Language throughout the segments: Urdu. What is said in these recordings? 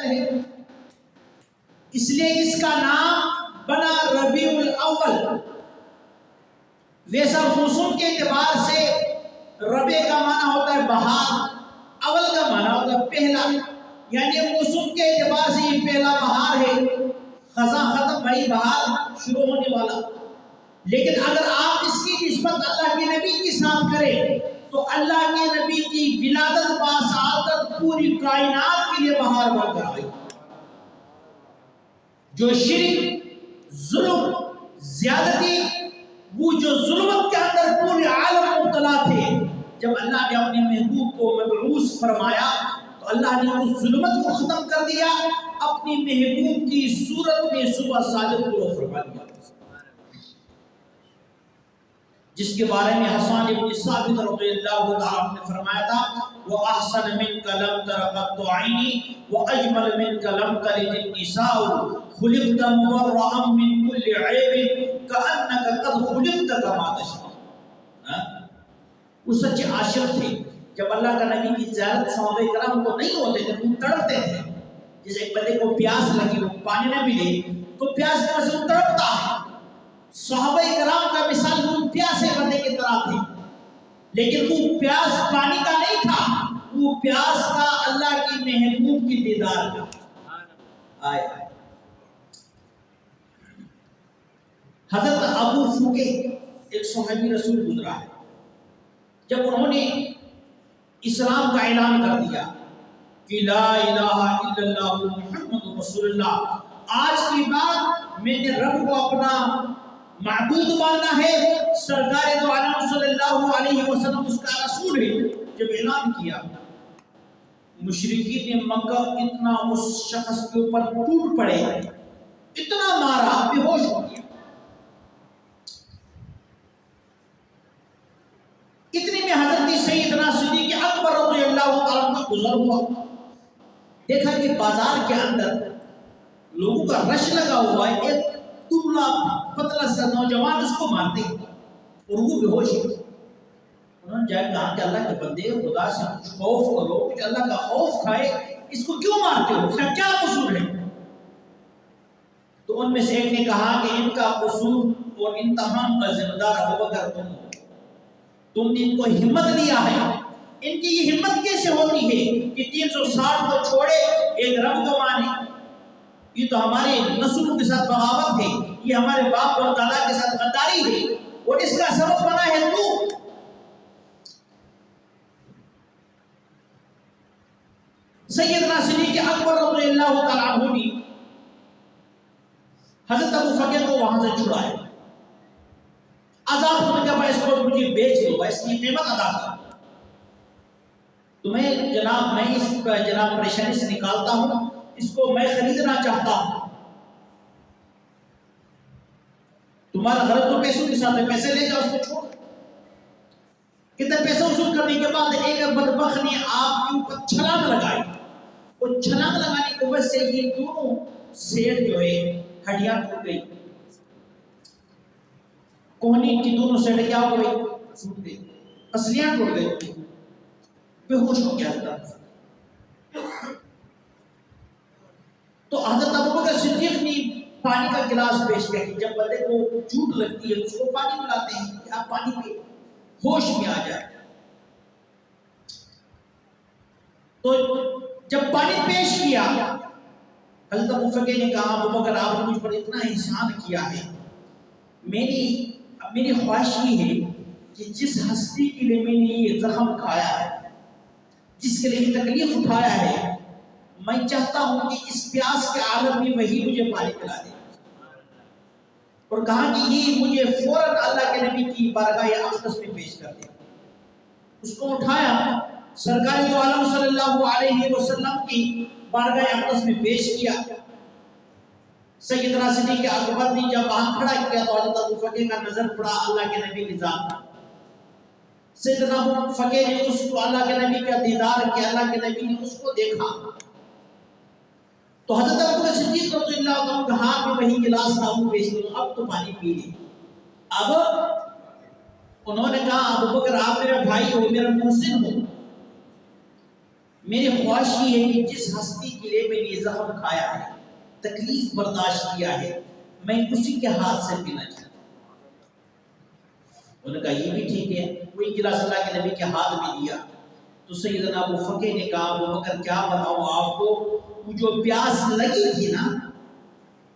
ہے، اس لیے اس کا نام بنا ربیع الاول۔ ویسا موسم کے اعتبار سے ربیع کا معنی ہوتا ہے بہار، اول کا معنی ہوتا ہے پہلا، یعنی موسم کے اعتبار سے یہ پہلا بہار ہے، خزاں ختم بھائی بہار شروع ہونے والا۔ لیکن اگر آپ اس کی نسبت اللہ کے نبی کے ساتھ کریں تو اللہ کے نبی کی ولادت باسعادت پوری کائنات کے لیے بہار بن کر آئی۔ جو شرک، ظلم، زیادتی، وہ جو ظلمت کے اندر پورے عالم مبتلا تھے، جب اللہ نے اپنے محبوب کو مبعوث فرمایا تو اللہ نے اس ظلمت کو ختم کر دیا، اپنی محبوب کی صورت میں صبح صادق کو فرما دیا، جس کے بارے میں حسان بن ثابت رضی اللہ تعالیٰ عنہ نے فرمایا تھا وَأَحْسَنَ مِنْكَ لَمْ تَرَ قَطُّ عَيْنِي وَأَجْمَلَ مِنْكَ لَمْ تَلِدِ النِّسَاءُ خُلِقْتَ مُبَرَّأً مِنْ كُلِّ عَيْبٍ كَأَنَّكَ قَدْ خُلِقْتَ كَمَا تَشَاءُ۔ وہ سچے عاشق تھے، جب اللہ کا نبی کی زیارت صحابہ کرام کو نہیں ہوتے تھے وہ تڑپتے تھے، جیسے ایک بندے کو پیاس لگی وہ پانی نہ ملے تو پیاس کی وجہ سے وہ تڑپتا ہے، صحابہ کرام کا مثال وہ پیاسے بندے کی طرح تھے، لیکن وہ پیاس پانی کا نہیں تھا، وہ پیاس تھا اللہ کی محبوب کی دیدار کا۔ آئے حضرت ابو فقے ایک صحابی رسول گزرا ہے، جب انہوں نے اسلام کا اعلان کر دیا کہ لا الہ الا اللہ محمد رسول اللہ، آج کی بات میں نے رب کو اپنا معبود ماننا ہے، سرکار دو عالم صلی اللہ علیہ وسلم اس کا رسول ہے، جب اعلان کیا مشرکین مکہ اتنا اس شخص کے اوپر ٹوٹ پڑے، اتنا مارا بے ہوش ہو گیا، اتنی میں حضرت سیدنا صدیق اکبر رضی اللہ تعالیٰ کا گزر ہوا، دیکھا کہ بازار کے اندر لوگوں کا رش لگا ہوا ہے، ایک دبلا پتلا سا نوجوان اس کو مارتے اور وہ بے ہوش ہے۔ انہوں نے جا کے کہا کہ اللہ کے بندے خدا سے کچھ خوف کرو، کہ اللہ کا خوف کھائے، اس کو کیوں مارتے ہو، اس کا کیا قصور ہے؟ تو ان میں سے ایک نے کہا کہ ان کا قصور اور انتقام کا ذمہ دار ابوبکر تم نے ان کو ہمت دیا ہے، ان کی یہ ہمت کیسے ہوتی ہے کہ 360 کو چھوڑے ایک رب کو مانے؟ یہ تو ہمارے نسلوں کے ساتھ بغاوت ہے، یہ ہمارے باپ اور دادا کے ساتھ غداری ہے، اور اس کا سبب بنا ہے تو۔ سیدنا صدیق اکبر رضی اللہ تعالیٰ عنہ نے حضرت ابو فقے کو وہاں سے چھڑایا، آزاد ہونے کے بعد اس کو مجھے بیچ دو، اس کی قیمت ادا کر، تمہیں جناب میں اس جناب پریشانی سے نکالتا ہوں، اس کو میں خریدنا چاہتا ہوں، تمہارا غرض تو پیسوں کے ساتھ ہے، پیسے لے جاؤ، اس کو چھوڑ۔ کتنے پیسے وصول کرنے کے بعد ایک بدبخت نے آپ کے اوپر چھلانگ لگائی، اور چھلانگ لگانے کی وجہ سے یہ دونوں سیٹ جو ہے ہڈیاں ٹوٹ گئی، کوہنی کی دونوں سیٹ کیا ہو گئی، ٹوٹ گئی، پسلیاں ٹوٹ گئی، بے ہوش ہو گیا تھا۔ تو حضرت ابوبکر صدیق نے پانی کا گلاس پیش کیا کہ جب بندے کو چوٹ لگتی ہے اس کو پانی پلاتے ہیں کہ آپ پانی پہ ہوش میں آ جائے۔ تو جب پانی پیش کیا حضرت ابو فقے نے کہا ابوبکر آپ نے مجھ پر اتنا احسان کیا ہے، میری خواہش یہ ہے کہ جس ہستی کے لیے میں نے یہ زخم کھایا ہے، جس کے لیے یہ تکلیف اٹھایا ہے، میں چاہتا ہوں کہ اس پیاس کے عالم میں وہی مجھے پانی پلا دے، اور کہا کہ یہ مجھے فوراً اللہ کے نبی کی بارگاہ اقدس میں پیش کر دے۔ اس کو اٹھایا، سرکار دو عالم صلی اللہ علیہ وسلم کی بارگاہ اقدس میں پیش کیا۔ سیدنا صدیق اکبر نے جب وہاں کھڑا کیا تو حضرت ابو فقے کا نظر پڑا اللہ کے نبی کی ذات پر۔ سیدنا ابو فقے نے اس کو اللہ کے نبی کا دیدار کیا، اللہ کے نبی نے اس کو دیکھا تو حضرت ابوبکر صدیق رضی اللہ عنہ کے ہاتھ میں وہی گلاس تھا، وہ پیش کرو، اب تو پانی پی لے۔ اب انہوں نے کہا ابوبکر آپ میرا بھائی ہو، میرا محسن ہو، میری خواہش یہ ہے کہ جس ہستی کے لیے میں نے یہ زخم کھایا ہے، تکلیف برداشت کیا ہے، میں اسی کے ہاتھ سے پینا چاہتا ہوں۔ انہوں نے کہا یہ بھی ٹھیک ہے۔ وہی گلاس اللہ کے نبی کے ہاتھ میں دیا تو سیدنا ابو فقہ نے کہا ابو بکر کیا بتاؤں آپ کو، وہ جو پیاس لگی تھی نا،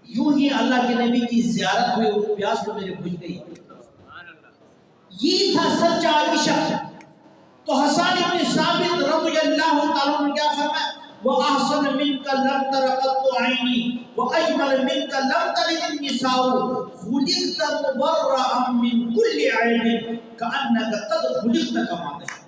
یوں ہی اللہ کے نبی کی زیارت ہوئی، وہ پیاس تو میرے بجھ گئی۔ یہ تھا سچا عشق۔ تو حسان بن ثابت رضی اللہ تعالیٰ عنہ کیا فرمایا، وَأَحْسَنَ مِنْكَ لَمْ تَرَ قَطُّ عَيْنِي وَأَجْمَلَ مِنْكَ لَمْ تَلِدِ النِّسَاءُ خُلِقْتَ مُبَرَّأً مِنْ كُلِّ عَيْبٍ كَأَنَّكَ قَدْ خُلِقْتَ كَمَا تَشَاءُ۔